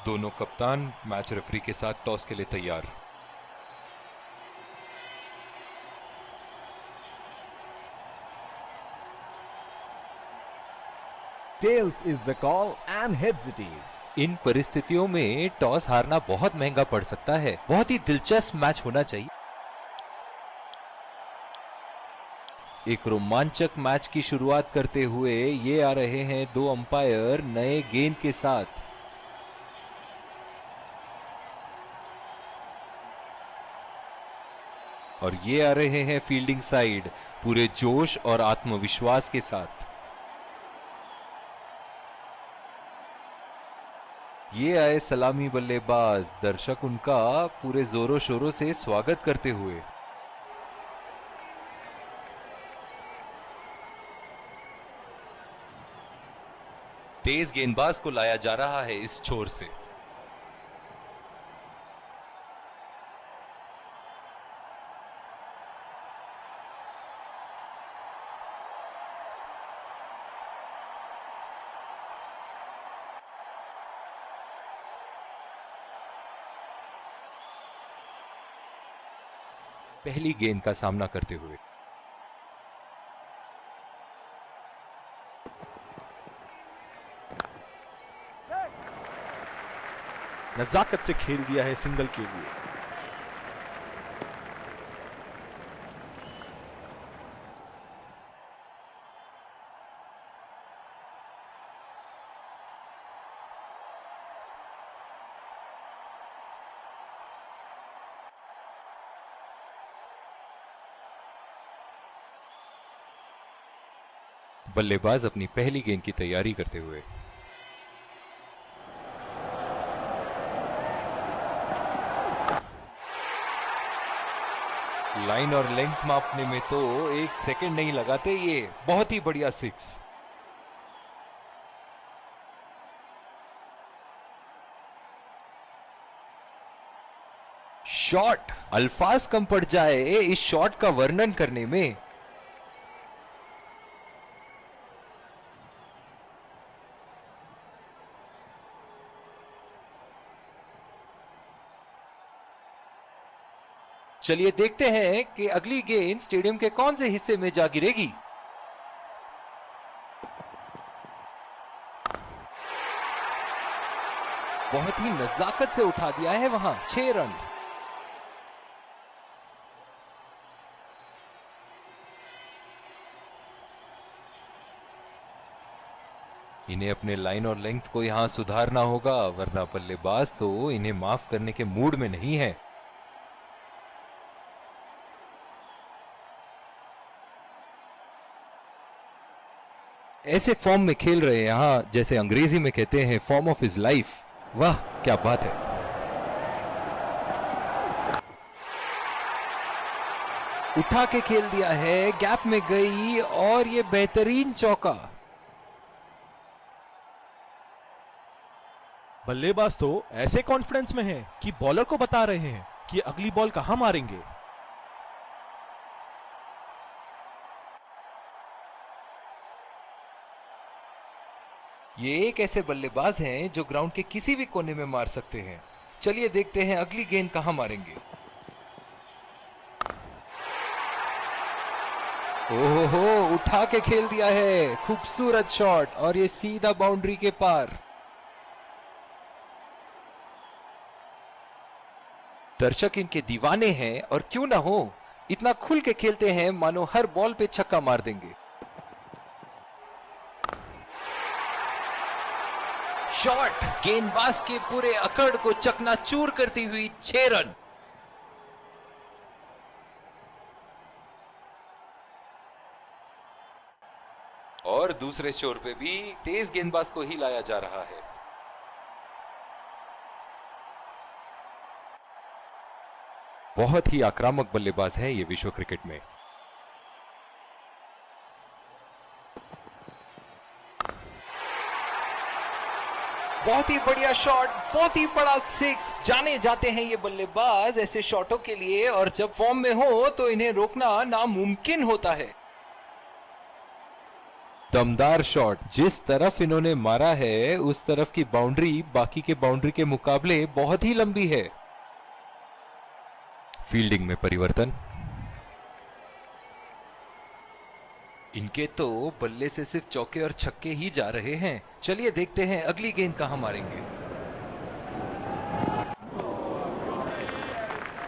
दोनों कप्तान match referee के साथ टॉस के लिए तैयार। Tails is the call and heads it is. इन परिस्थितियों में टॉस हारना बहुत महंगा पड़ सकता है। बहुत ही दिलचस्प मैच होना चाहिए। एक रोमांचक मैच की शुरुआत करते हुए ये आ रहे हैं दो अंपायर नए गेंद के साथ। और ये आ रहे हैं फील्डिंग साइड पूरे जोश और आत्मविश्वास के साथ। ये आए सलामी बल्लेबाज, दर्शक उनका पूरे जोरों शोरों से स्वागत करते हुए। तेज गेंदबाज को लाया जा रहा है इस छोर से। पहली गेंद का सामना करते हुए नजाकत से खेल दिया है सिंगल के लिए। बल्लेबाज अपनी पहली गेंद की तैयारी करते हुए। लाइन और लेंथ मापने में तो एक सेकंड नहीं लगाते ये। बहुत ही बढ़िया सिक्स। शॉट, अल्फाज कम पड़ जाए इस शॉट का वर्णन करने में। चलिए देखते हैं कि अगली गेंद स्टेडियम के कौन से हिस्से में जा गिरेगी। बहुत ही नजाकत से उठा दिया है वहां। 6 रन। इन्हें अपने लाइन और लेंथ को यहां सुधारना होगा, वरना बल्लेबाज तो इन्हें माफ करने के मूड में नहीं है। ऐसे फॉर्म में खेल रहे हैं यहां, जैसे अंग्रेजी में कहते हैं फॉर्म ऑफ हिज लाइफ। वाह क्या बात है। उठा के खेल दिया है, गैप में गई और ये बेहतरीन चौका। बल्लेबाज तो ऐसे कॉन्फिडेंस में है कि बॉलर को बता रहे हैं कि अगली बॉल कहां मारेंगे। ये एक ऐसे बल्लेबाज हैं जो ग्राउंड के किसी भी कोने में मार सकते हैं। चलिए देखते हैं अगली गेंद कहां मारेंगे। ओहो, उठा के खेल दिया है। खूबसूरत शॉट और ये सीधा बाउंड्री के पार। दर्शक इनके दीवाने हैं और क्यों ना हो, इतना खुल के खेलते हैं मानो हर बॉल पे छक्का मार देंगे। शॉट, गेंदबाज के पूरे अकड़ को चकनाचूर करती हुई 6 रन। और दूसरे छोर पे भी तेज गेंदबाज को ही लाया जा रहा है। बहुत ही आक्रामक बल्लेबाज है ये विश्व क्रिकेट में। बहुत ही बढ़िया शॉट, बहुत ही बड़ा सिक्स। जाने जाते हैं ये बल्लेबाज ऐसे शॉटों के लिए, और जब फॉर्म में हो तो इन्हें रोकना नामुमकिन होता है। दमदार शॉट। जिस तरफ इन्होंने मारा है उस तरफ की बाउंड्री बाकी के बाउंड्री के मुकाबले बहुत ही लंबी है। फील्डिंग में परिवर्तन। इनके तो बल्ले से सिर्फ चौके और छक्के ही जा रहे हैं। चलिए देखते हैं अगली गेंद कहां मारेंगे।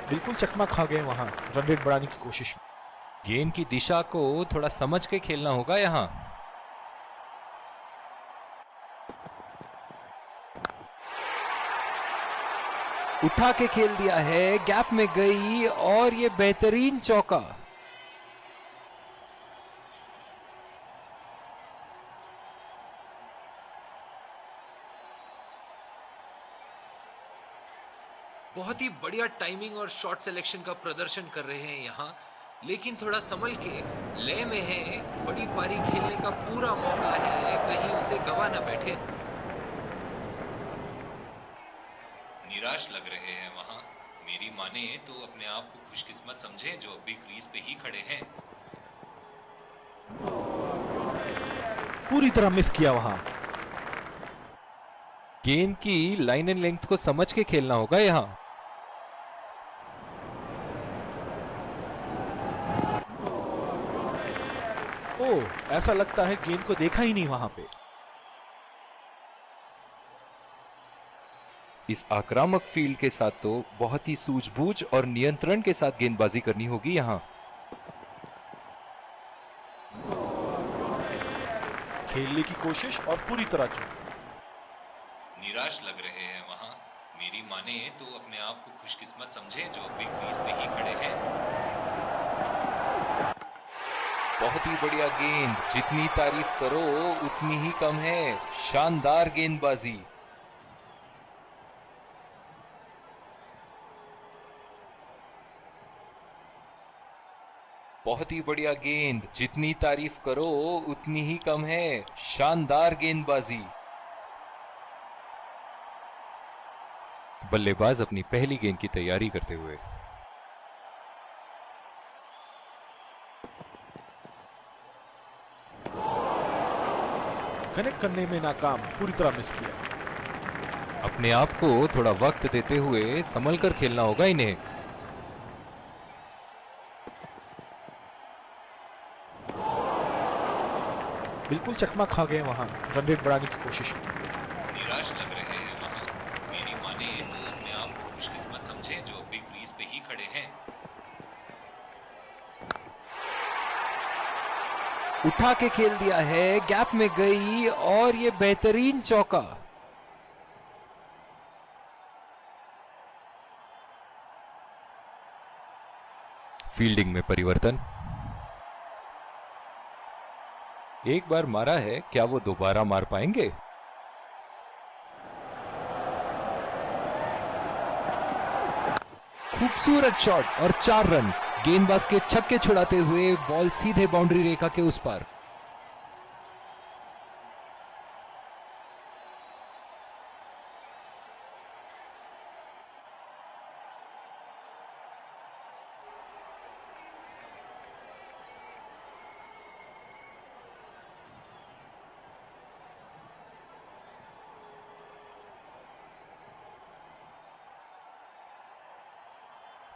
बिल्कुल चकमा खा गए वहां रन रेट बढ़ाने की कोशिश में। गेंद की दिशा को थोड़ा समझ के खेलना होगा यहां। उठा के खेल दिया है, गैप में गई और ये बेहतरीन चौका। बहुत ही बढ़िया टाइमिंग और शॉट सिलेक्शन का प्रदर्शन कर रहे हैं यहाँ, लेकिन थोड़ा संभल के लय में है। बड़ी पारी खेलने का पूरा मौका है, कहीं उसे गवा न बैठे। निराश लग रहे हैं वहां। मेरी माने तो अपने आप को खुशकिस्मत समझे जो अभी क्रीज पे ही खड़े हैं। पूरी तरह मिस किया वहां। गेंद की लाइन एंड लेंथ को समझ के खेलना होगा यहां। ओ, ऐसा लगता है गेंद को देखा ही नहीं वहां पे। इस आक्रामक फील्ड के साथ तो बहुत ही सूझबूझ और नियंत्रण के साथ गेंदबाजी करनी होगी यहां। खेलने की कोशिश और पूरी तरह चूक। निराश लग रहे हैं वहां। मेरी माने तो अपने आप को खुशकिस्मत समझे जो अभी क्रीज पे ही खड़े हैं। बहुत ही बढ़िया गेंद। जितनी तारीफ करो उतनी ही कम है। शानदार गेंदबाजी। बहुत ही बढ़िया गेंद। जितनी तारीफ करो उतनी ही कम है। शानदार गेंदबाजी। बल्लेबाज अपनी पहली गेंद की तैयारी करते हुए। कनेक्ट करने में नाकाम, पूरी तरह मिस किया। अपने आप को थोड़ा वक्त देते हुए संभल कर खेलना होगा इन्हें। बिल्कुल चकमा खा गए वहां रन रेट बढ़ाने की कोशिश में। निराश लग रहे हैं वहां। मेरी माने तो अपने आप को खुशकिस्मत समझे जो अभी क्रीज पे ही खड़े हैं। उठा के खेल दिया है, गैप में गई और ये बेहतरीन चौका। फील्डिंग में परिवर्तन। एक बार मारा है, क्या वो दोबारा मार पाएंगे? खूबसूरत शॉट और 4 रन। गेंदबाज के छक्के छुड़ाते हुए बॉल सीधे बाउंड्री रेखा के उस पार।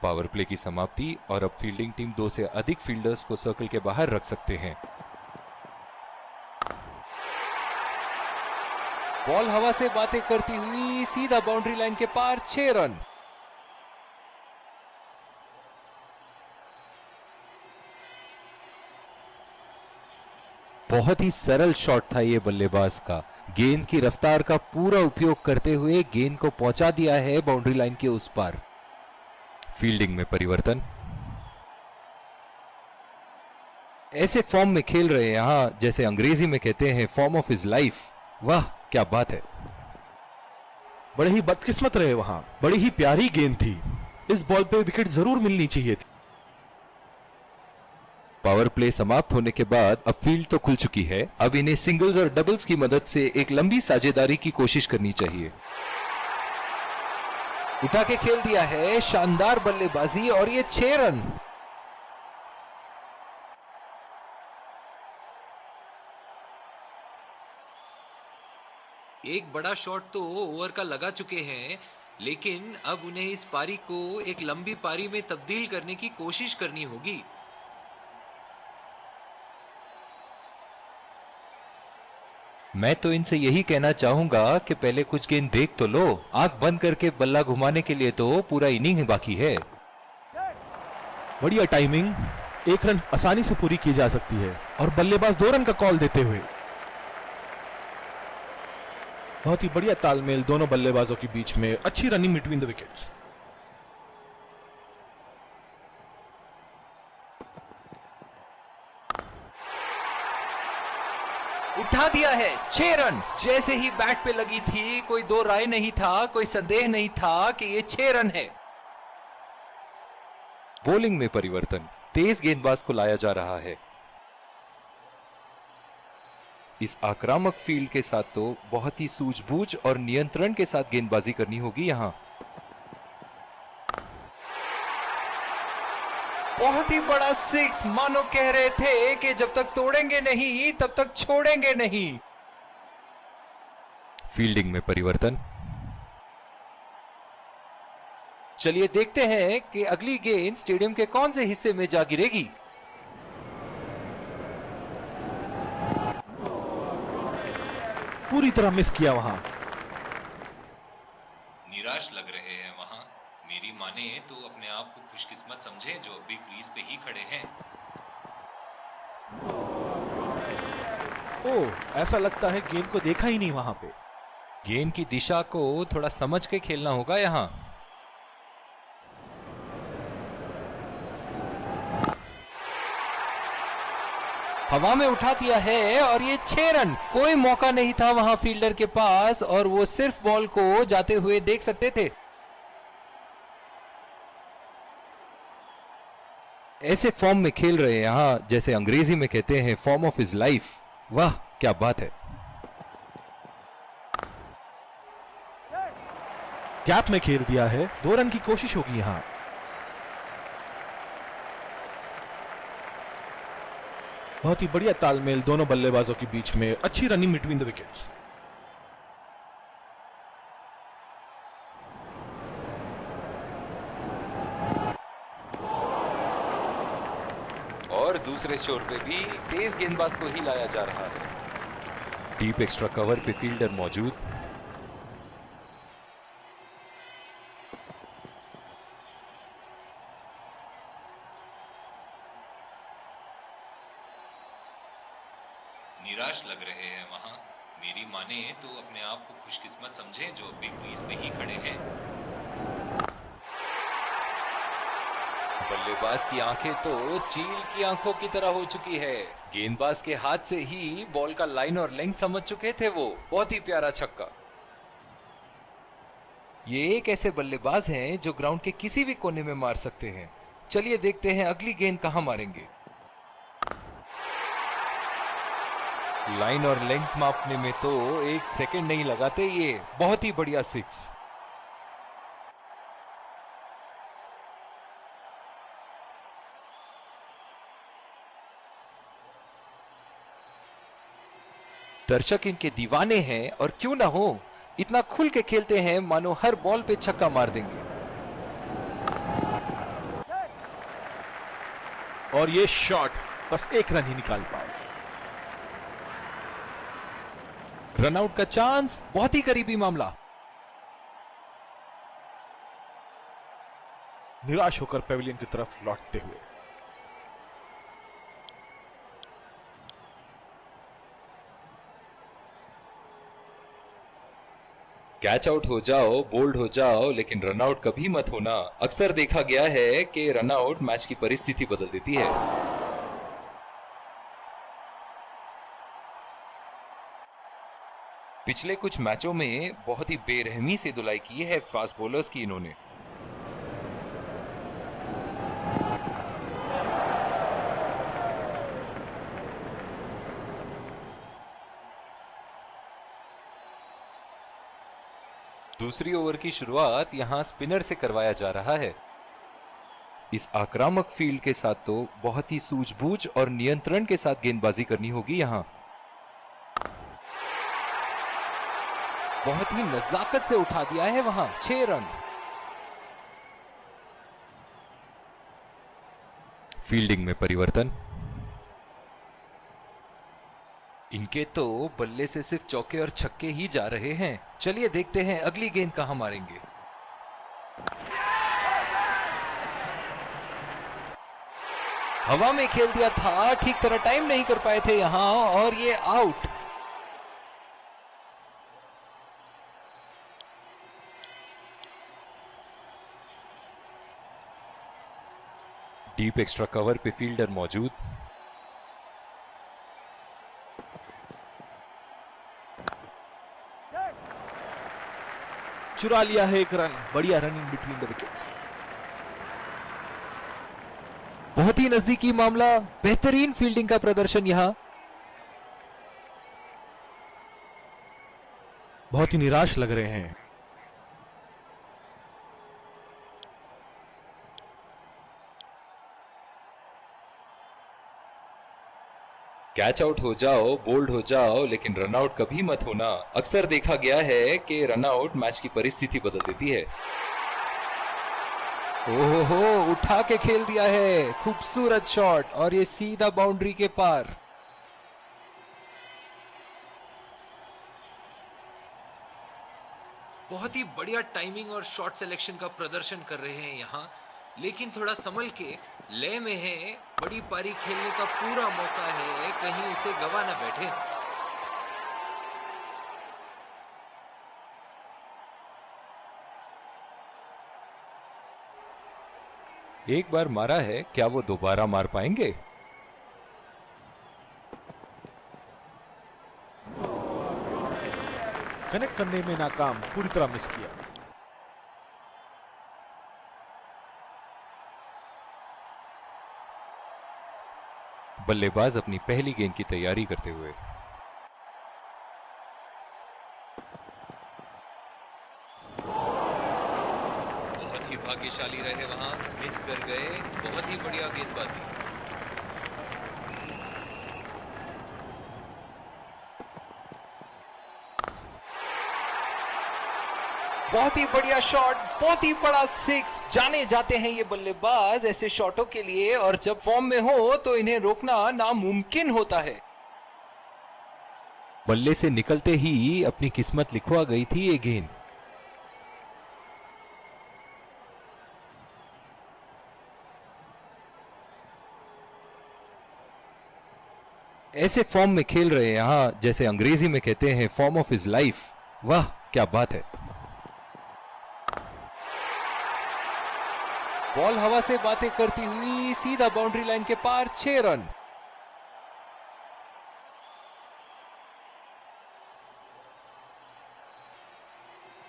पावर प्ले की समाप्ति और अब फील्डिंग टीम 2 से अधिक फील्डर्स को सर्कल के बाहर रख सकते हैं। बॉल हवा से बातें करती हुई सीधा बाउंड्री लाइन के पार, 6 रन। बहुत ही सरल शॉट था ये बल्लेबाज का। गेंद की रफ्तार का पूरा उपयोग करते हुए गेंद को पहुंचा दिया है बाउंड्री लाइन के उस पार। फील्डिंग में परिवर्तन। ऐसे फॉर्म में खेल रहे हैं यहां जैसे अंग्रेजी में कहते हैं फॉर्म ऑफ हिज लाइफ। वाह क्या बात है। बड़े ही बदकिस्मत रहे वहां। बड़ी ही प्यारी गेंद थी। इस बॉल पे विकेट जरूर मिलनी चाहिए थी। पावर प्ले समाप्त होने के बाद अब फील्ड तो खुल चुकी है। अब इन्हें सिंगल्स और डबल्स की मदद से एक लंबी साझेदारी की कोशिश करनी चाहिए। उठा के खेल दिया है, शानदार बल्लेबाजी और ये 6 रन। एक बड़ा शॉट तो ओवर का लगा चुके हैं, लेकिन अब उन्हें इस पारी को एक लंबी पारी में तब्दील करने की कोशिश करनी होगी। मैं तो इनसे यही कहना चाहूंगा कि पहले कुछ गेंद देख तो लो। आंख बंद करके बल्ला घुमाने के लिए तो पूरा इनिंग ही बाकी है। बढ़िया टाइमिंग, 1 रन आसानी से पूरी की जा सकती है और बल्लेबाज 2 रन का कॉल देते हुए। बहुत ही बढ़िया तालमेल दोनों बल्लेबाजों के बीच में, अच्छी रनिंग बिटवीन द विकेट्स। उठा दिया है 6 रन। जैसे ही बैट पे लगी थी, कोई दो राय नहीं था, कोई संदेह नहीं था कि ये 6 रन है। बॉलिंग में परिवर्तन, तेज गेंदबाज को लाया जा रहा है। इस आक्रामक फील्ड के साथ तो बहुत ही सूझबूझ और नियंत्रण के साथ गेंदबाजी करनी होगी यहां। बहुत ही बड़ा 6, मानो कह रहे थे कि जब तक तोड़ेंगे नहीं तब तक छोड़ेंगे नहीं। फील्डिंग में परिवर्तन। चलिए देखते हैं कि अगली गेंद स्टेडियम के कौन से हिस्से में जा गिरेगी। पूरी तरह मिस किया वहां। निराश लग रहे हैं वहां। मेरी माने तो अपने आप को खुशकिस्मत समझे जो अभी क्रीज पे ही खड़े हैं। ओह, ऐसा लगता है गेंद को देखा ही नहीं वहां पे। गेंद की दिशा को थोड़ा समझ के खेलना होगा यहां। हवा में उठा दिया है और ये 6 रन। कोई मौका नहीं था वहां फील्डर के पास और वो सिर्फ बॉल को जाते हुए देख सकते थे। ऐसे फॉर्म में खेल रहे हैं यहां, जैसे अंग्रेजी में कहते हैं फॉर्म ऑफ हिज लाइफ। वाह क्या बात है। गैप में खेल दिया है, 2 रन की कोशिश होगी यहां। बहुत ही बढ़िया तालमेल दोनों बल्लेबाजों के बीच में, अच्छी रनिंग बिटवीन द विकेट्स। और दूसरे शोर पे भी तेज गेंदबाज को ही लाया जा रहा है। डीप एक्स्ट्रा कवर पे फील्डर मौजूद। निराश लग रहे हैं वहां। मेरी माने तो अपने आप को खुशकिस्मत समझे जो अभी क्रीज पे ही खड़े हैं। बल्लेबाज की आंखें तो चील की आंखों की तरह हो चुकी है। गेंदबाज के हाथ से ही बॉल का लाइन और लेंथ समझ चुके थे वो। बहुत ही प्यारा छक्का। ये एक ऐसे बल्लेबाज हैं जो ग्राउंड के किसी भी कोने में मार सकते हैं। चलिए देखते हैं अगली गेंद कहां मारेंगे। लाइन और लेंथ मापने में तो 1 सेकंड नहीं लगाते ये। बहुत ही बढ़िया 6। दर्शक इनके दीवाने हैं और क्यों ना हो, इतना खुल के खेलते हैं मानो हर बॉल पे छक्का मार देंगे। और ये शॉट बस 1 रन ही निकाल पाए। रनआउट का चांस, बहुत ही करीबी मामला। निराश होकर पेविलियन की तरफ लौटते हुए। कैच आउट हो जाओ, बोल्ड हो जाओ, लेकिन रनआउट कभी मत होना। अक्सर देखा गया है कि रनआउट मैच की परिस्थिति बदल देती है। पिछले कुछ मैचों में बहुत ही बेरहमी से धुलाई की है फास्ट बॉलर्स की इन्होंने। दूसरी ओवर की शुरुआत यहां स्पिनर से करवाया जा रहा है। इस आक्रामक फील्ड के साथ तो बहुत ही सूझबूझ और नियंत्रण के साथ गेंदबाजी करनी होगी यहां। बहुत ही नजाकत से उठा दिया है वहां। 6 रन। फील्डिंग में परिवर्तन। इनके तो बल्ले से सिर्फ चौके और छक्के ही जा रहे हैं। चलिए देखते हैं अगली गेंद कहां मारेंगे। हवा में खेल दिया था, ठीक तरह टाइम नहीं कर पाए थे यहां और ये आउट। डीप एक्स्ट्रा कवर पे फील्डर मौजूद। चुरा लिया है एक रन। बढ़िया रनिंग बिटवीन द विकेट्स। बहुत ही नजदीकी मामला। बेहतरीन फील्डिंग का प्रदर्शन यहां। बहुत ही निराश लग रहे हैं। कैच आउट हो जाओ, बोल्ड हो जाओ, लेकिन रन आउट कभी मत होना। अक्सर देखा गया है कि रन आउट मैच की परिस्थिति बदल देती है। ओहो, उठा के खेल दिया है। खूबसूरत शॉट और ये सीधा बाउंड्री के पार। बहुत ही बढ़िया टाइमिंग और शॉट सिलेक्शन का प्रदर्शन कर रहे हैं यहाँ, लेकिन थोड़ा संभल के लय में है। बड़ी पारी खेलने का पूरा मौका है, कहीं उसे गवा ना बैठे। एक बार मारा है, क्या वो दोबारा मार पाएंगे? कनेक्ट करने में नाकाम, पूरी तरह मिस किया। बल्लेबाज अपनी पहली गेंद की तैयारी करते हुए। बहुत ही भाग्यशाली रहे वहां, मिस कर गए। बहुत ही बढ़िया गेंदबाजी। बहुत ही बढ़िया शॉट, बहुत ही बड़ा सिक्स। जाने जाते हैं ये बल्लेबाज ऐसे शॉटों के लिए, और जब फॉर्म में हो तो इन्हें रोकना नामुमकिन होता है। बल्ले से निकलते ही अपनी किस्मत लिखवा गई थी ये गेंद। ऐसे फॉर्म में खेल रहे हैं यहां, जैसे अंग्रेजी में कहते हैं फॉर्म ऑफ हिज लाइफ। वाह क्या बात है। बॉल हवा से बातें करती हुई सीधा बाउंड्री लाइन के पार। 6 रन।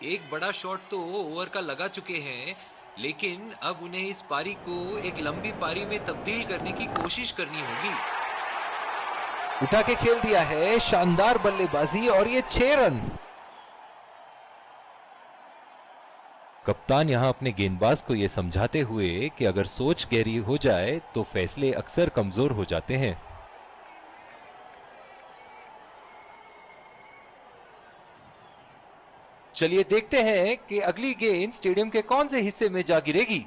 एक बड़ा शॉट तो ओवर का लगा चुके हैं, लेकिन अब उन्हें इस पारी को एक लंबी पारी में तब्दील करने की कोशिश करनी होगी। उठा के खेल दिया है, शानदार बल्लेबाजी और ये 6 रन। कप्तान यहां अपने गेंदबाज को यह समझाते हुए कि अगर सोच गहरी हो जाए तो फैसले अक्सर कमजोर हो जाते हैं। चलिए देखते हैं कि अगली गेंद स्टेडियम के कौन से हिस्से में जा गिरेगी।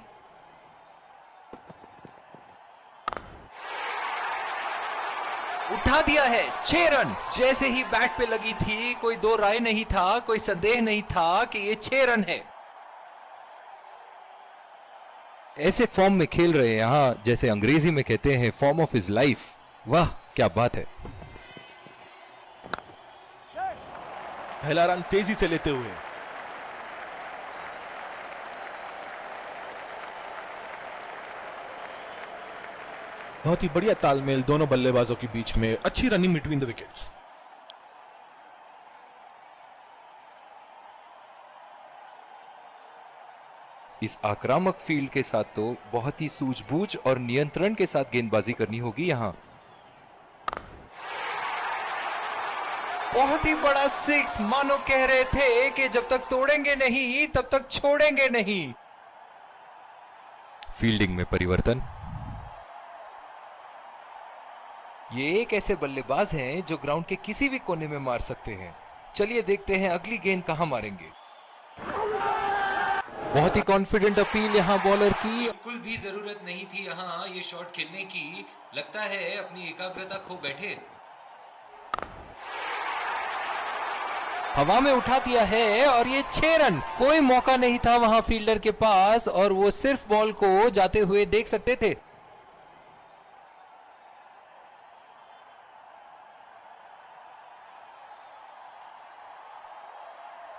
उठा दिया है। 6 रन। जैसे ही बैट पे लगी थी, कोई दो राय नहीं था, कोई संदेह नहीं था कि ये 6 रन है। ऐसे फॉर्म में खेल रहे हैं यहां, जैसे अंग्रेजी में कहते हैं फॉर्म ऑफ हिज लाइफ। वाह क्या बात है। पहला रन तेजी से लेते हुए। बहुत ही बढ़िया तालमेल दोनों बल्लेबाजों के बीच में। अच्छी रनिंग बिटवीन द विकेट्स। इस आक्रामक फील्ड के साथ तो बहुत ही सूझबूझ और नियंत्रण के साथ गेंदबाजी करनी होगी यहां। बहुत ही बड़ा सिक्स। मानो कह रहे थे कि जब तक तोड़ेंगे नहीं तब तक छोड़ेंगे नहीं। फील्डिंग में परिवर्तन। ये एक ऐसे बल्लेबाज हैं जो ग्राउंड के किसी भी कोने में मार सकते हैं। चलिए देखते हैं अगली गेंद कहां मारेंगे। बहुत ही कॉन्फिडेंट अपील यहां बॉलर की। बिल्कुल भी जरूरत नहीं थी यहाँ ये शॉट खेलने की। लगता है अपनी एकाग्रता खो बैठे। हवा में उठा दिया है और ये 6 रन। कोई मौका नहीं था वहां फील्डर के पास और वो सिर्फ बॉल को जाते हुए देख सकते थे।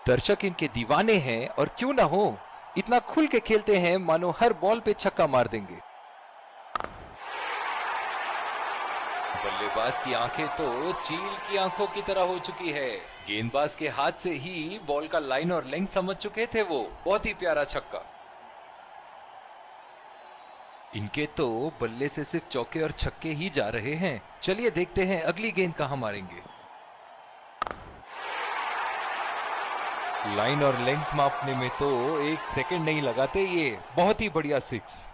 दर्शक इनके दीवाने हैं और क्यों ना हो, इतना खुल के खेलते हैं मानो हर बॉल पे छक्का मार देंगे। बल्लेबाज की आंखें तो चील की आंखों की तरह हो चुकी है। गेंदबाज के हाथ से ही बॉल का लाइन और लेंथ समझ चुके थे वो। बहुत ही प्यारा छक्का। इनके तो बल्ले से सिर्फ चौके और छक्के ही जा रहे हैं। चलिए देखते हैं अगली गेंद कहां मारेंगे। लाइन और लेंथ मापने में तो 1 सेकंड नहीं लगाते ये। बहुत ही बढ़िया 6।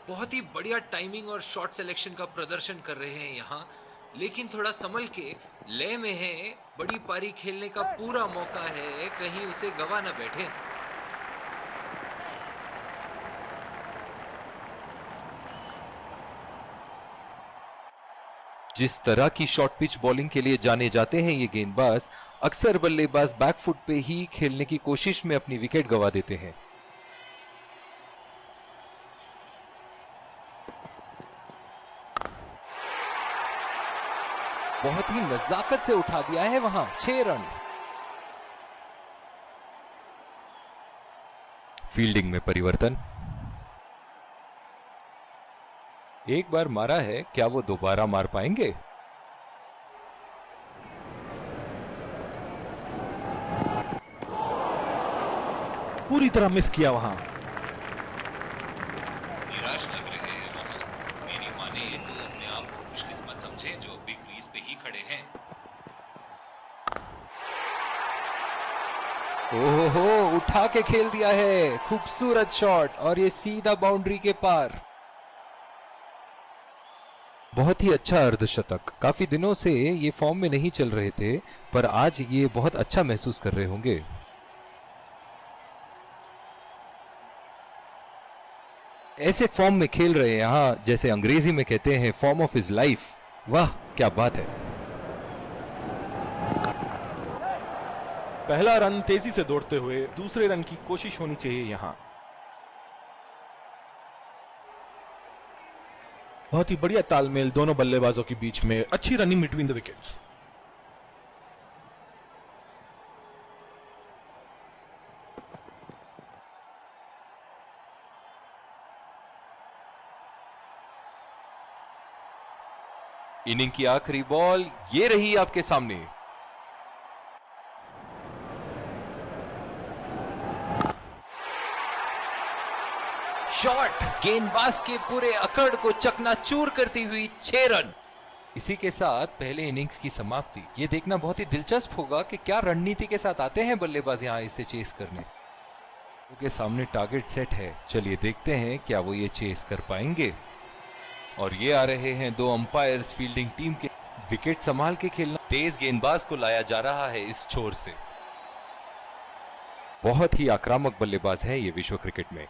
बहुत ही बढ़िया टाइमिंग और शॉट सिलेक्शन का प्रदर्शन कर रहे हैं यहाँ, लेकिन थोड़ा संभल के। लय में है, बड़ी पारी खेलने का पूरा मौका है, कहीं उसे गवा न बैठे। जिस तरह की शॉर्ट पिच बॉलिंग के लिए जाने जाते हैं ये गेंदबाज, अक्सर बल्लेबाज बैकफुट पे ही खेलने की कोशिश में अपनी विकेट गंवा देते हैं। बहुत ही नजाकत से उठा दिया है वहां। 6 रन। फील्डिंग में परिवर्तन। एक बार मारा है, क्या वो दोबारा मार पाएंगे? पूरी तरह मिस किया वहां। निराश लग रहे हैं वहां। मेरी माने तो अपने आप को खुशकिस्मत समझे जो अभी क्रीज पे ही खड़े हैं। ओहो, उठा के खेल दिया है। खूबसूरत शॉट और ये सीधा बाउंड्री के पार। बहुत ही अच्छा अर्धशतक। काफी दिनों से ये फॉर्म में नहीं चल रहे थे, पर आज ये बहुत अच्छा महसूस कर रहे होंगे। ऐसे फॉर्म में खेल रहे हैं यहां, जैसे अंग्रेजी में कहते हैं फॉर्म ऑफ हिज लाइफ। वाह क्या बात है। पहला रन तेजी से दौड़ते हुए दूसरे रन की कोशिश होनी चाहिए यहां। बहुत ही बढ़िया तालमेल दोनों बल्लेबाजों के बीच में। अच्छी running between the wickets. Inning की आखिरी बॉल ये रही आपके सामने। शॉट गेंदबाज के पूरे अकड़ को चकनाचूर करती हुई 6 रन। इसी के साथ पहले इनिंग्स की समाप्ति। ये देखना बहुत ही दिलचस्प होगा कि क्या रणनीति के साथ आते हैं बल्लेबाज यहां इसे चेस करने। उनके सामने टारगेट सेट है। चलिए देखते हैं क्या वो ये चेस कर पाएंगे। और ये आ रहे हैं 2 अंपायर्स फील्डिंग टीम के। विकेट संभाल के खेलना। तेज गेंदबाज को लाया जा रहा है इस छोर से। बहुत ही आक्रामक बल्लेबाज है ये विश्व क्रिकेट में।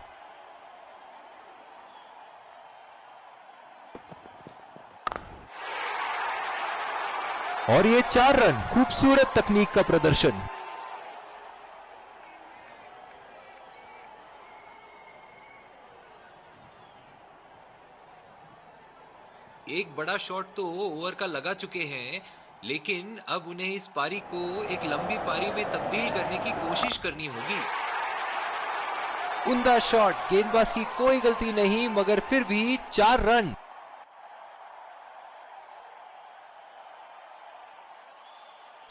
और ये 4 रन। खूबसूरत तकनीक का प्रदर्शन। एक बड़ा शॉट तो ओवर का लगा चुके हैं, लेकिन अब उन्हें इस पारी को एक लंबी पारी में तब्दील करने की कोशिश करनी होगी। उम्दा शॉट। गेंदबाज की कोई गलती नहीं, मगर फिर भी 4 रन।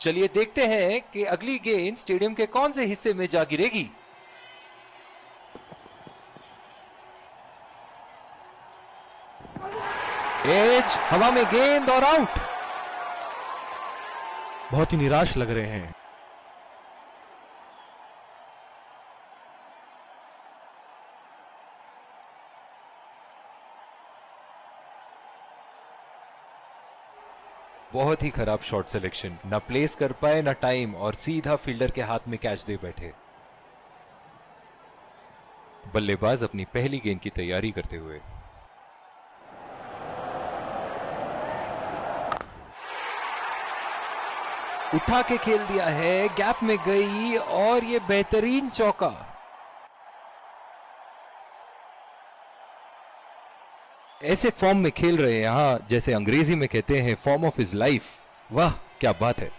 चलिए देखते हैं कि अगली गेंद स्टेडियम के कौन से हिस्से में जा गिरेगी। एज, हवा में गेंद और आउट। बहुत ही निराश लग रहे हैं। बहुत ही खराब शॉट सिलेक्शन, ना प्लेस कर पाए ना टाइम, और सीधा फील्डर के हाथ में कैच दे बैठे। बल्लेबाज अपनी पहली गेंद की तैयारी करते हुए। उठा के खेल दिया है, गैप में गई और ये बेहतरीन चौका। ऐसे फॉर्म में खेल रहे हैं यहां, जैसे अंग्रेजी में कहते हैं फॉर्म ऑफ हिज लाइफ। वाह क्या बात है।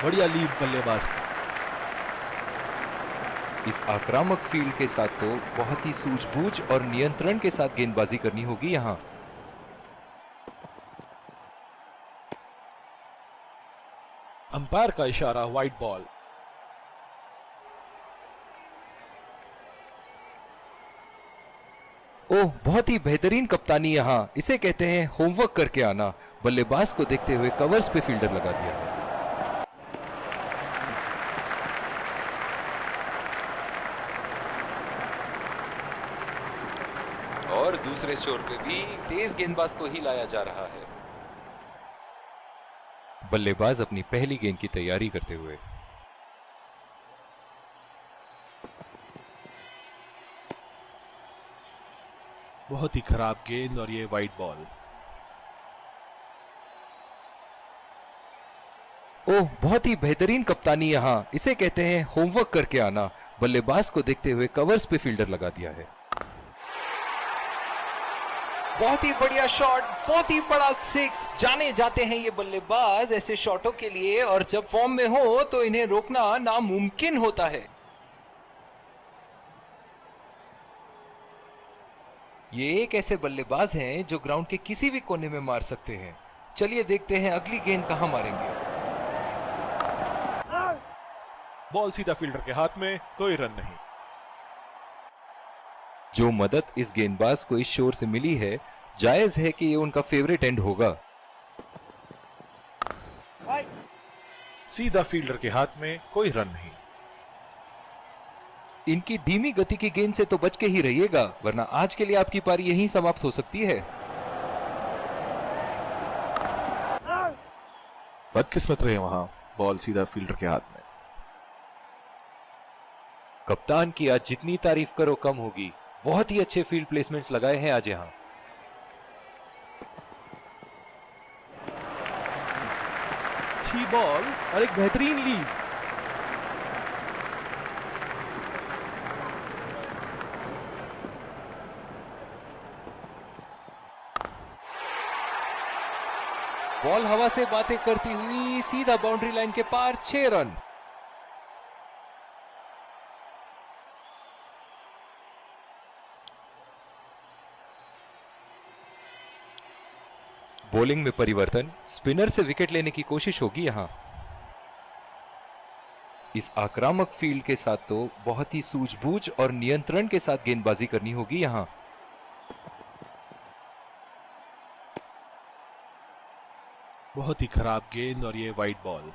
बढ़िया लीड बल्लेबाज की। इस आक्रामक फील्ड के साथ तो बहुत ही सूझबूझ और नियंत्रण के साथ गेंदबाजी करनी होगी यहां। अंपायर का इशारा, वाइड बॉल। ओह बहुत ही बेहतरीन कप्तानी यहां, इसे कहते हैं होमवर्क करके आना। बल्लेबाज को देखते हुए कवर्स पे फील्डर लगा दिया है। और दूसरे शोर पे भी तेज गेंदबाज को ही लाया जा रहा है। बल्लेबाज अपनी पहली गेंद की तैयारी करते हुए। बहुत ही खराब गेंद और ये वाइड बॉल। ओह बहुत ही बेहतरीन कप्तानी यहां, इसे कहते हैं होमवर्क करके आना। बल्लेबाज को देखते हुए कवर्स पे फील्डर लगा दिया है। बहुत ही बढ़िया शॉट, बहुत ही बड़ा सिक्स। जाने जाते हैं ये बल्लेबाज ऐसे शॉटों के लिए, और जब फॉर्म में हो तो इन्हें रोकना नामुमकिन होता है। ये एक ऐसे बल्लेबाज हैं जो ग्राउंड के किसी भी कोने में मार सकते हैं। चलिए देखते हैं अगली गेंद कहां मारेंगे। बॉल सीधा फील्डर के हाथ में, कोई रन नहीं। जो मदद इस गेंदबाज को इस शोर से मिली है, जायज है कि ये उनका फेवरेट एंड होगा। सीधा फील्डर के हाथ में, कोई रन नहीं। इनकी धीमी गति की गेंद से तो बच के ही रहिएगा, वरना आज के लिए आपकी पारी यहीं समाप्त हो सकती है। बदकिस्मत रहे वहां, बॉल सीधा फील्डर के हाथ में। कप्तान की आज जितनी तारीफ करो कम होगी। बहुत ही अच्छे फील्ड प्लेसमेंट्स लगाए हैं आज यहां। अच्छी बॉल और एक बेहतरीन लीड। बॉल हवा से बातें करती हुई सीधा बाउंड्री लाइन के पार, 6 रन। बॉलिंग में परिवर्तन, स्पिनर से विकेट लेने की कोशिश होगी यहां। इस आक्रामक फील्ड के साथ तो बहुत ही सूझबूझ और नियंत्रण के साथ गेंदबाजी करनी होगी यहां। बहुत ही खराब गेंद और ये वाइड बॉल।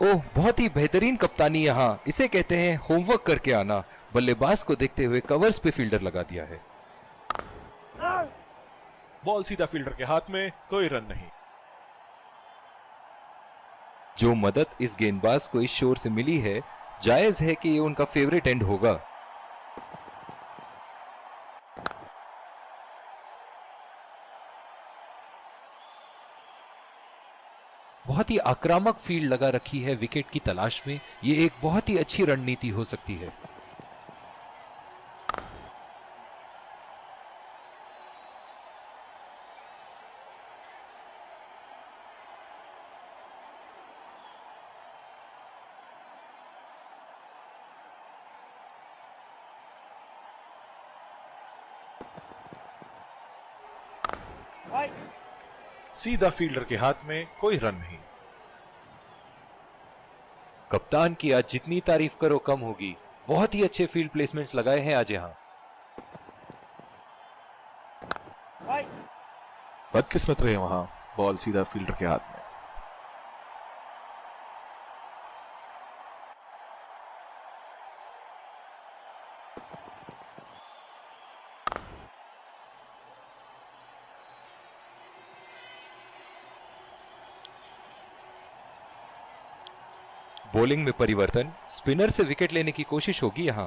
ओह बहुत ही बेहतरीन कप्तानी यहां, इसे कहते हैं होमवर्क करके आना। बल्लेबाज को देखते हुए कवर्स पे फील्डर लगा दिया है। बॉल सीधा फील्डर के हाथ में, कोई रन नहीं। जो मदद इस गेंदबाज को इस शोर से मिली है, जायज है कि ये उनका फेवरेट एंड होगा। बहुत ही आक्रामक फील्ड लगा रखी है विकेट की तलाश में। ये एक बहुत ही अच्छी रणनीति हो सकती है। सीधा फील्डर के हाथ में, कोई रन नहीं। कप्तान की आज जितनी तारीफ करो कम होगी। बहुत ही अच्छे फील्ड प्लेसमेंट्स लगाए हैं आज यहां। बदकिस्मत रहे वहां, बॉल सीधा फील्डर के हाथ में। बॉलिंग में परिवर्तन, स्पिनर से विकेट लेने की कोशिश होगी यहां।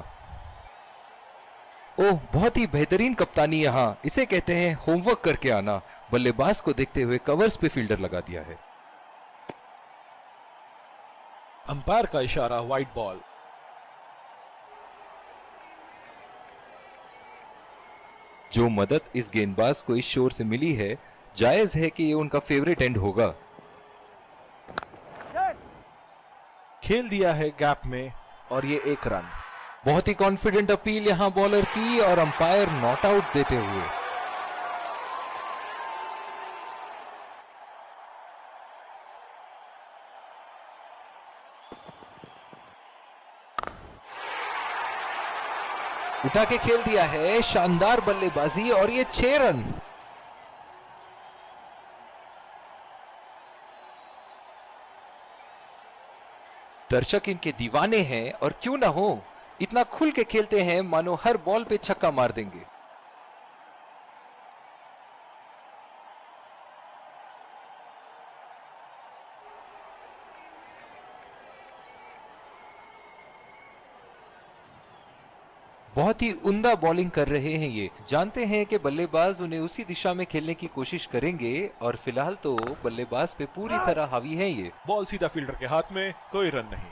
ओह, बहुत ही बेहतरीन कप्तानी यहां, इसे कहते हैं होमवर्क करके आना। बल्लेबाज को देखते हुए कवर्स पे फील्डर लगा दिया है। अंपायर का इशारा, वाइड बॉल। जो मदद इस गेंदबाज को इस शोर से मिली है, जायज है कि ये उनका फेवरेट एंड होगा। खेल दिया है गैप में और ये 1 रन। बहुत ही कॉन्फिडेंट अपील यहां बॉलर की और अंपायर नॉट आउट देते हुए। उठा के खेल दिया है, शानदार बल्लेबाजी और ये 6 रन। दर्शक इनके दीवाने हैं और क्यों ना हो, इतना खुल के खेलते हैं मानो हर बॉल पे छक्का मार देंगे। बहुत ही उम्दा बॉलिंग कर रहे हैं ये। जानते हैं कि बल्लेबाज उन्हें उसी दिशा में खेलने की कोशिश करेंगे और फिलहाल तो बल्लेबाज पे पूरी तरह हावी है ये। बॉल सीधा फील्डर के हाथ में, कोई रन नहीं।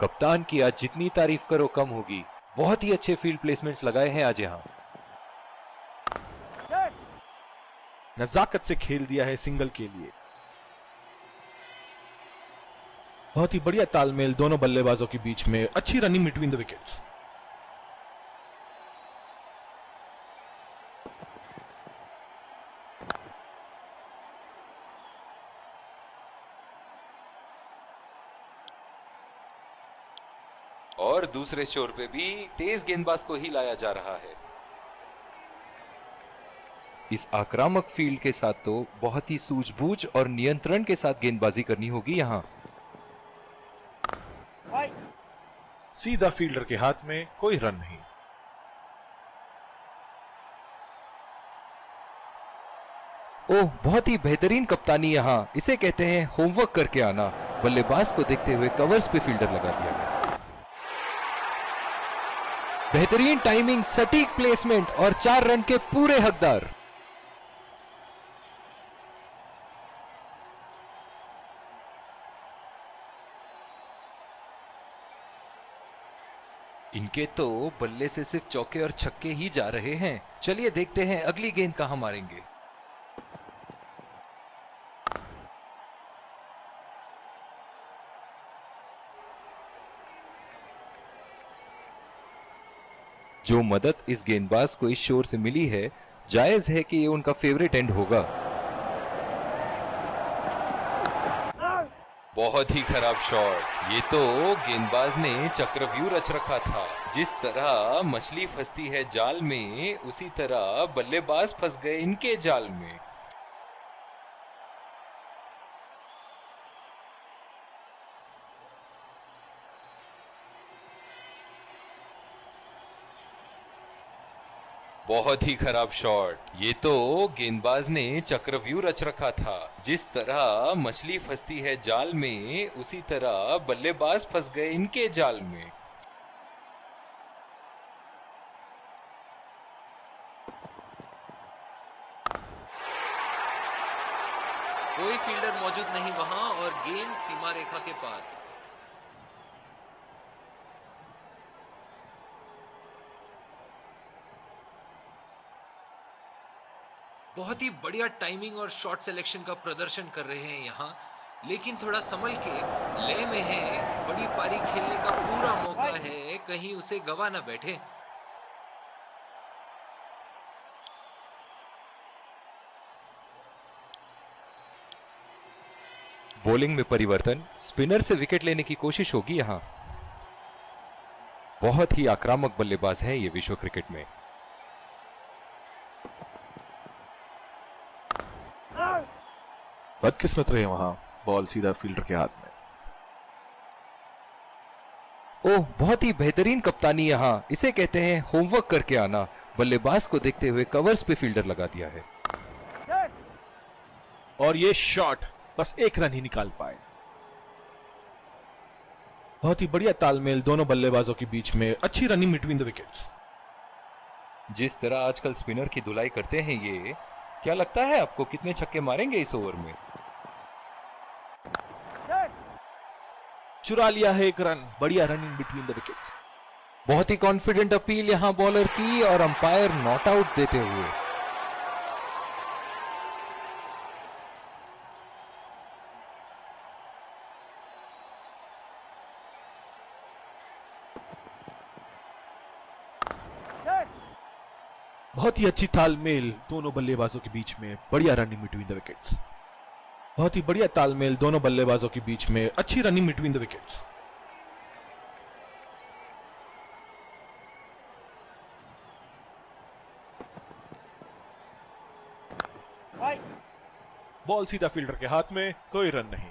कप्तान की आज जितनी तारीफ करो कम होगी। बहुत ही अच्छे फील्ड प्लेसमेंट्स लगाए हैं आज यहां। नजाकत से खेल दिया है सिंगल के लिए। बहुत ही बढ़िया तालमेल दोनों बल्लेबाजों के बीच में, अच्छी रनिंग बिटवीन द विकेट्स। और दूसरे शोर पे भी तेज गेंदबाज को ही लाया जा रहा है। इस आक्रामक फील्ड के साथ तो बहुत ही सूझबूझ और नियंत्रण के साथ गेंदबाजी करनी होगी यहां। सीधा फील्डर के हाथ में, कोई रन नहीं। ओह, बहुत ही बेहतरीन कप्तानी यहां, इसे कहते हैं होमवर्क करके आना। बल्लेबाज को देखते हुए कवर्स पे फील्डर लगा दिया गया। बेहतरीन टाइमिंग, सटीक प्लेसमेंट और 4 रन के पूरे हकदार। इनके तो बल्ले से सिर्फ चौके और छक्के ही जा रहे हैं। चलिए देखते हैं अगली गेंद कहां मारेंगे। जो मदद इस गेंदबाज को इस शोर से मिली है, जायज है कि ये उनका फेवरेट एंड होगा। बहुत ही खराब शॉट। ये तो गेंदबाज ने चक्रव्यूह रच रखा था। जिस तरह मछली फंसती है जाल में, उसी तरह बल्लेबाज फंस गए इनके जाल में। बहुत ही खराब शॉट। ये तो गेंदबाज ने चक्रव्यूह रच रखा था। जिस तरह मछली फंसती है जाल में, उसी तरह बल्लेबाज फंस गए इनके जाल में। कोई फील्डर मौजूद नहीं वहां और गेंद सीमा रेखा के पार। बहुत ही बढ़िया टाइमिंग और शॉट सिलेक्शन का प्रदर्शन कर रहे हैं यहां, लेकिन थोड़ा संभल के, लय में है। बड़ी पारी खेलने का पूरा मौका है, कहीं उसे गवा ना बैठे। बॉलिंग में परिवर्तन, स्पिनर से विकेट लेने की कोशिश होगी यहां। बहुत ही आक्रामक बल्लेबाज है ये विश्व क्रिकेट में। बदकिस्मत रहे वहां, बॉल सीधा फील्डर के हाथ में। ओह, बहुत ही बेहतरीन कप्तानी यहां, इसे कहते हैं होमवर्क करके आना। बल्लेबाज को देखते हुए कवर्स पे फील्डर लगा दिया है। और ये शॉट बस 1 रन ही निकाल पाए। बहुत ही बढ़िया तालमेल दोनों बल्लेबाजों के बीच में, अच्छी रनिंग बिटवीन द विकेट्स। जिस तरह आजकल स्पिनर की धुलाई करते हैं ये, क्या लगता है आपको कितने छक्के मारेंगे इस ओवर में? चुरा लिया है एक रन, बढ़िया रनिंग बिटवीन द विकेट्स। बहुत ही कॉन्फिडेंट अपील यहां बॉलर की और अंपायर नॉट आउट देते हुए। बहुत ही अच्छी तालमेल दोनों बल्लेबाजों के बीच में, बढ़िया रनिंग बिटवीन द विकेट्स। बहुत ही बढ़िया तालमेल दोनों बल्लेबाजों के बीच में, अच्छी running between the wickets. Ball सीधा फील्डर के हाथ में, कोई रन नहीं।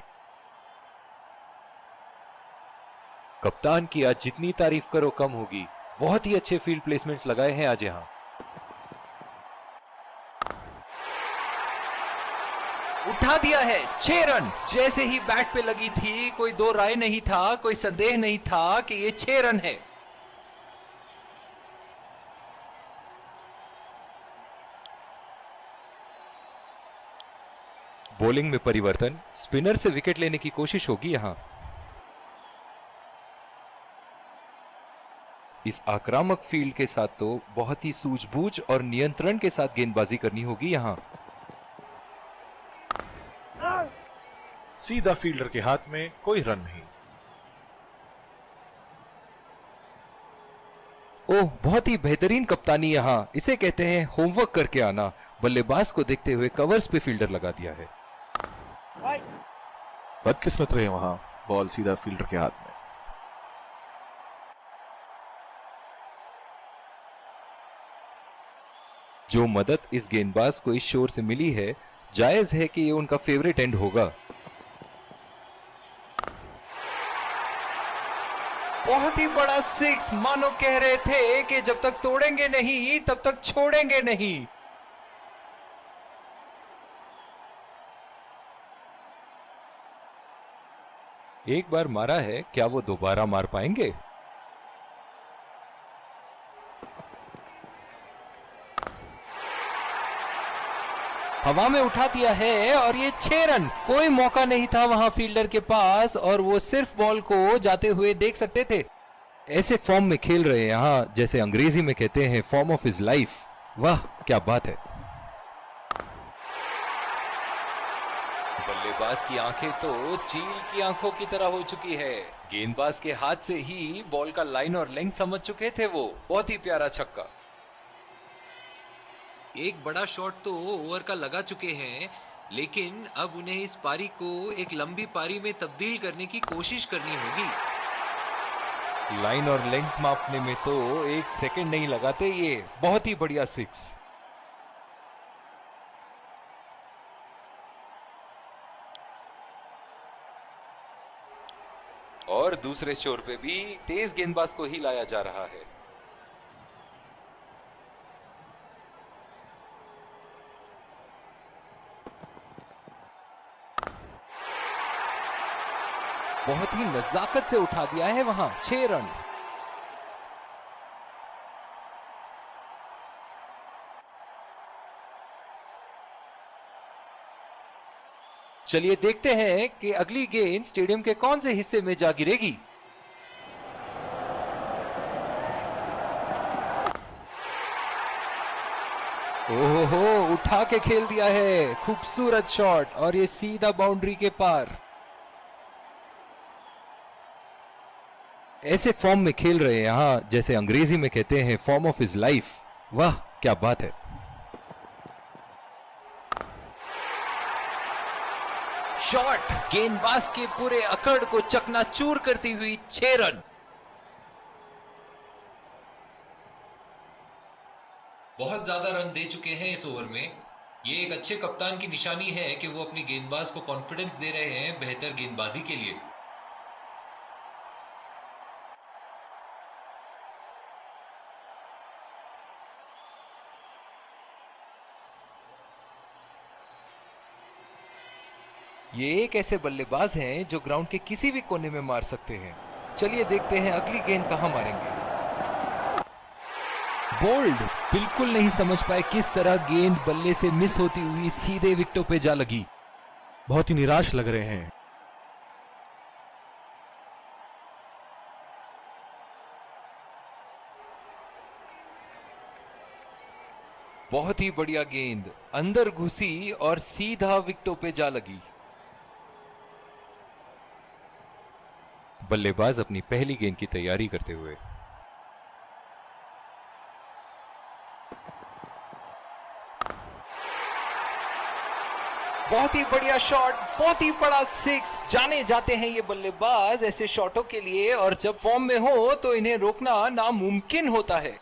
कप्तान की आज जितनी तारीफ करो कम होगी, बहुत ही अच्छे फील्ड प्लेसमेंट्स लगाए हैं आज यहां। उठा दिया है 6 रन। जैसे ही बैट पे लगी थी, कोई दो राय नहीं था, कोई संदेह नहीं था कि ये 6 रन है। बॉलिंग में परिवर्तन, स्पिनर से विकेट लेने की कोशिश होगी यहां। इस आक्रामक फील्ड के साथ तो बहुत ही सूझबूझ और नियंत्रण के साथ गेंदबाजी करनी होगी यहां। सीधा फील्डर के हाथ में, कोई रन नहीं। ओह, बहुत ही बेहतरीन कप्तानी यहां। इसे कहते हैं होमवर्क करके आना। बल्लेबाज को देखते हुए कवर्स पे फील्डर लगा दिया है। बदकिस्मत रहे वहां, बॉल सीधा फील्डर के हाथ में। जो मदद इस गेंदबाज को इस शोर से मिली है, जायज है कि ये उनका फेवरेट एंड होगा। बहुत ही बड़ा 6, मानो कह रहे थे कि जब तक तोड़ेंगे नहीं तब तक छोड़ेंगे नहीं। एक बार मारा है, क्या वो दोबारा मार पाएंगे? हवा में उठा दिया है और ये 6 रन। कोई मौका नहीं था वहां फील्डर के पास और वो सिर्फ बॉल को जाते हुए देख सकते थे। ऐसे फॉर्म में खेल रहे हैं यहां, जैसे अंग्रेजी में कहते हैं फॉर्म ऑफ हिज लाइफ। वाह, क्या बात है। बल्लेबाज की आंखें तो चील की आंखों की तरह हो चुकी है। गेंदबाज के हाथ से ही बॉल का लाइन और लेंथ समझ चुके थे वो। बहुत ही प्यारा छक्का। एक बड़ा शॉट तो ओवर का लगा चुके हैं, लेकिन अब उन्हें इस पारी को एक लंबी पारी में तब्दील करने की कोशिश करनी होगी। लाइन और लेंथ मापने में तो 1 सेकंड नहीं लगाते ये। बहुत ही बढ़िया 6। और दूसरे शोर पे भी तेज गेंदबाज को ही लाया जा रहा है। बहुत ही नजाकत से उठा दिया है वहां। 6 रन। चलिए देखते हैं कि अगली गेंद स्टेडियम के कौन से हिस्से में जा गिरेगी। ओहो, उठा के खेल दिया है। खूबसूरत शॉट और ये सीधा बाउंड्री के पार। ऐसे फॉर्म में खेल रहे हैं यहां, जैसे अंग्रेजी में कहते हैं फॉर्म ऑफ हिज लाइफ। वाह, क्या बात है। शॉट, गेंदबाज के पूरे अकड़ को चकनाचूर करती हुई 6 रन। बहुत ज्यादा रन दे चुके हैं इस ओवर में। ये एक अच्छे कप्तान की निशानी है कि वो अपनी गेंदबाज को कॉन्फिडेंस दे रहे हैं बेहतर गेंदबाजी के लिए। ये एक ऐसे बल्लेबाज हैं जो ग्राउंड के किसी भी कोने में मार सकते हैं। चलिए देखते हैं अगली गेंद कहां मारेंगे। बोल्ड, बिल्कुल नहीं समझ पाए किस तरह गेंद बल्ले से मिस होती हुई सीधे विकेटों पे जा लगी। बहुत ही निराश लग रहे हैं। बहुत ही बढ़िया गेंद अंदर घुसी और सीधा विकेटों पे जा लगी। बल्लेबाज अपनी पहली गेंद की तैयारी करते हुए। बहुत ही बढ़िया शॉट, बहुत ही बड़ा सिक्स। जाने जाते हैं ये बल्लेबाज ऐसे शॉटों के लिए, और जब फॉर्म में हो तो इन्हें रोकना नामुमकिन होता है।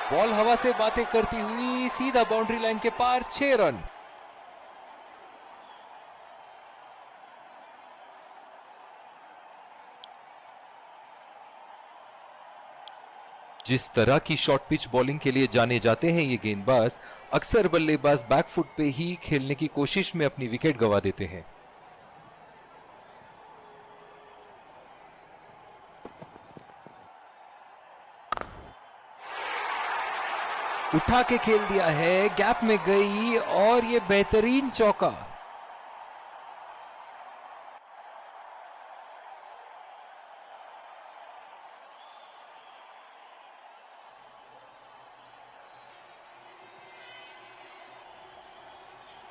बॉल हवा से बातें करती हुई सीधा बाउंड्री लाइन के पार, 6 रन। जिस तरह की शॉर्ट पिच बॉलिंग के लिए जाने जाते हैं ये गेंदबाज, अक्सर बल्लेबाज बैकफुट पे ही खेलने की कोशिश में अपनी विकेट गंवा देते हैं। उठा के खेल दिया है, गैप में गई और ये बेहतरीन चौका।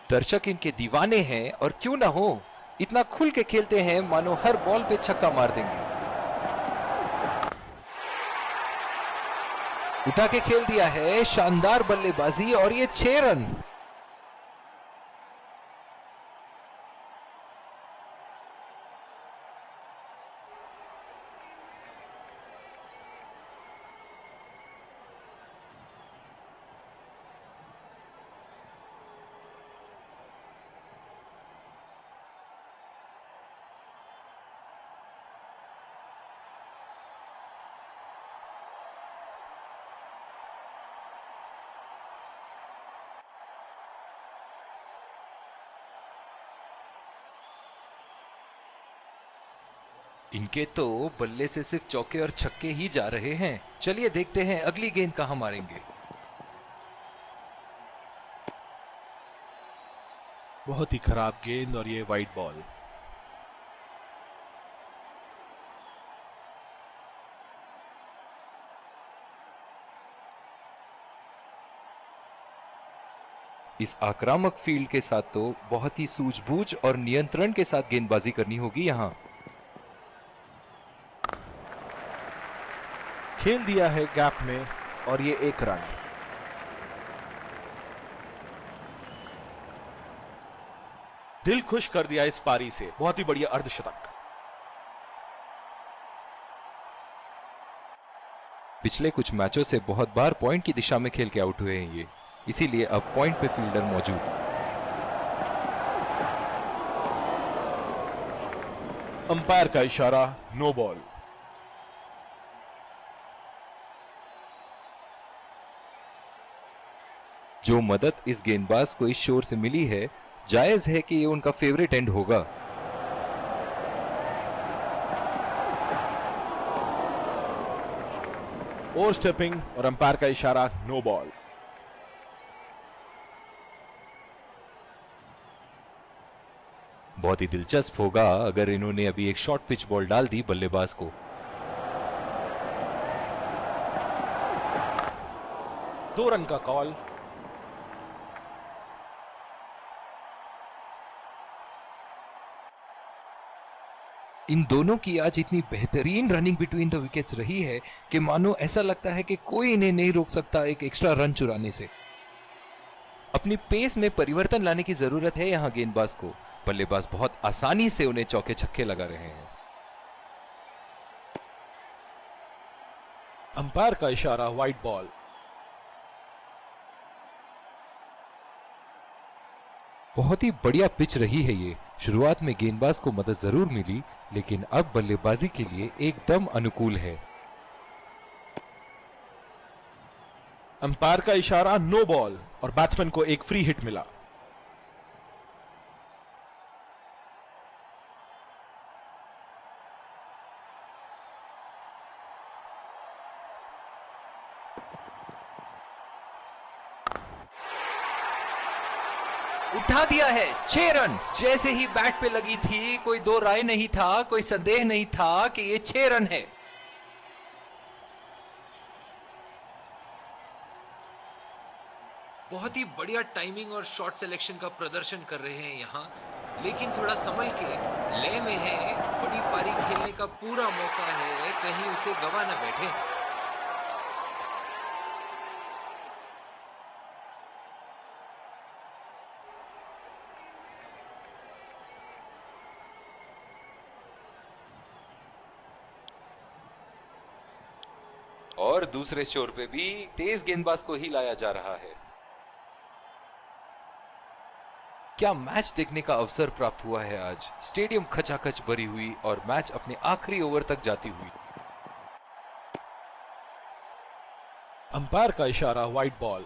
दर्शक इनके दीवाने हैं, और क्यों ना हो, इतना खुल के खेलते हैं मानो हर बॉल पे छक्का मार देंगे। उठा के खेल दिया है, शानदार बल्लेबाजी, और ये 6 रन। इनके तो बल्ले से सिर्फ चौके और छक्के ही जा रहे हैं। चलिए देखते हैं अगली गेंद कहां मारेंगे। बहुत ही खराब गेंद और ये वाइड बॉल। इस आक्रामक फील्ड के साथ तो बहुत ही सूझबूझ और नियंत्रण के साथ गेंदबाजी करनी होगी यहां। खेल दिया है गैप में और ये 1 रन। दिल खुश कर दिया इस पारी से। बहुत ही बढ़िया अर्धशतक। पिछले कुछ मैचों से बहुत बार पॉइंट की दिशा में खेल के आउट हुए हैं ये, इसीलिए अब पॉइंट पे फील्डर मौजूद। अंपायर का इशारा, नो बॉल। जो मदद इस गेंदबाज को इस शोर से मिली है, जायज है कि ये उनका फेवरेट एंड होगा। ओवर स्टेपिंग और अंपायर का इशारा, नो बॉल। बहुत ही दिलचस्प होगा अगर इन्होंने अभी एक शॉर्ट पिच बॉल डाल दी बल्लेबाज को। दो रन का कॉल। इन दोनों की आज इतनी बेहतरीन रनिंग बिटवीन द विकेट्स रही है कि मानो ऐसा लगता है कि कोई इन्हें नहीं रोक सकता एक एक्स्ट्रा रन चुराने से। अपनी पेस में परिवर्तन लाने की जरूरत है यहां गेंदबाज को। बल्लेबाज बहुत आसानी से उन्हें चौके छक्के लगा रहे हैं। अंपायर का इशारा, वाइड बॉल। बहुत ही बढ़िया पिच रही है ये। शुरुआत में गेंदबाज को मदद जरूर मिली, लेकिन अब बल्लेबाजी के लिए एकदम अनुकूल है। अंपायर का इशारा नो बॉल और बैट्समैन को एक फ्री हिट मिला। उठा दिया है 6 रन। जैसे ही बैट पे लगी थी कोई दो राय नहीं था, कोई संदेह नहीं था कि ये 6 रन है। बहुत ही बढ़िया टाइमिंग और शॉट सिलेक्शन का प्रदर्शन कर रहे हैं यहाँ, लेकिन थोड़ा संभल के, लय में है, बड़ी पारी खेलने का पूरा मौका है, कहीं उसे गवा न बैठे। और दूसरे छोर पे भी तेज गेंदबाज को ही लाया जा रहा है। क्या मैच देखने का अवसर प्राप्त हुआ है आज। स्टेडियम खचाखच भरी हुई और मैच अपने आखिरी ओवर तक जाती हुई। अंपायर का इशारा वाइड बॉल।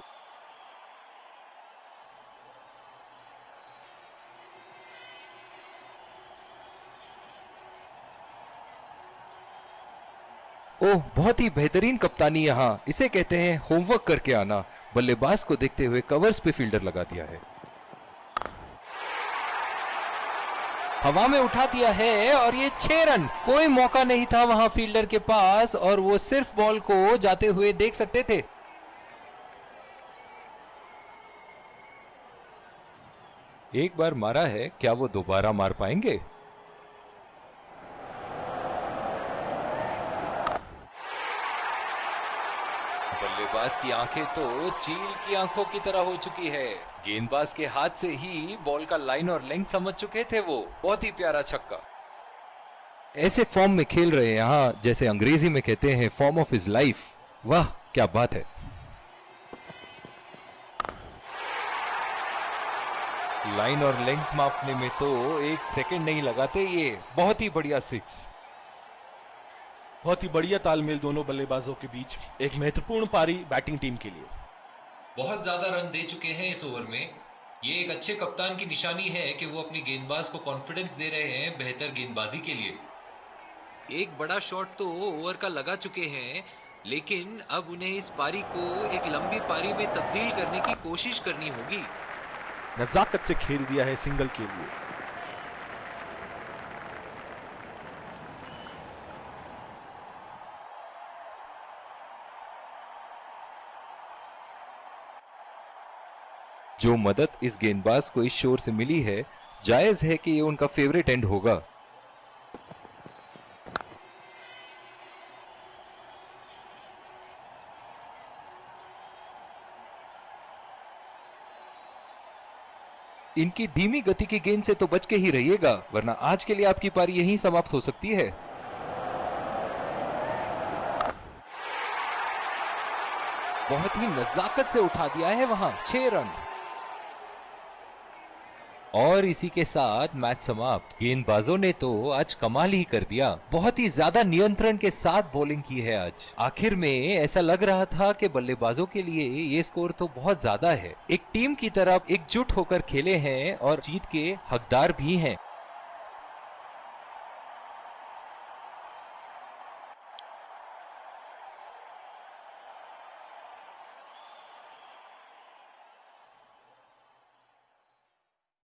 ओह, बहुत ही बेहतरीन कप्तानी यहाँ। इसे कहते हैं होमवर्क करके आना। बल्लेबाज को देखते हुए कवर्स पे फील्डर लगा दिया है। हवा में उठा दिया है और ये 6 रन। कोई मौका नहीं था वहां फील्डर के पास और वो सिर्फ बॉल को जाते हुए देख सकते थे। एक बार मारा है, क्या वो दोबारा मार पाएंगे? बल्लेबाज की आंखें तो चील की आंखों की तरह हो चुकी है। गेंदबाज के हाथ से ही बॉल का लाइन और लेंथ समझ चुके थे वो। बहुत ही प्यारा छक्का। ऐसे फॉर्म में खेल रहे हैं यहाँ, जैसे अंग्रेजी में कहते हैं फॉर्म ऑफ हिज लाइफ। वाह क्या बात है। लाइन और लेंथ मापने में तो 1 सेकंड नहीं लगाते ये। बहुत ही बढ़िया 6। बहुत ही बढ़िया तालमेल दोनों बल्लेबाजों के बीच। एक महत्वपूर्ण पारी बैटिंग टीम के लिए। बहुत ज्यादा रन दे चुके हैं इस ओवर में। ये एक अच्छे कप्तान की निशानी है कि वो अपनी गेंदबाज को कॉन्फिडेंस दे रहे हैं बेहतर गेंदबाजी के लिए। एक बड़ा शॉट तो ओवर का लगा चुके हैं, लेकिन अब उन्हें इस पारी को एक लंबी पारी में तब्दील करने की कोशिश करनी होगी। नजाकत से खेल दिया है सिंगल के लिए। जो मदद इस गेंदबाज को इस शोर से मिली है, जायज है कि ये उनका फेवरेट एंड होगा। इनकी धीमी गति की गेंद से तो बच के ही रहिएगा, वरना आज के लिए आपकी पारी यहीं समाप्त हो सकती है। बहुत ही नजाकत से उठा दिया है वहां 6 रन। और इसी के साथ मैच समाप्त। गेंदबाजों ने तो आज कमाल ही कर दिया। बहुत ही ज्यादा नियंत्रण के साथ बॉलिंग की है आज। आखिर में ऐसा लग रहा था कि बल्लेबाजों के लिए ये स्कोर तो बहुत ज्यादा है। एक टीम की तरफ एकजुट होकर खेले हैं और जीत के हकदार भी हैं।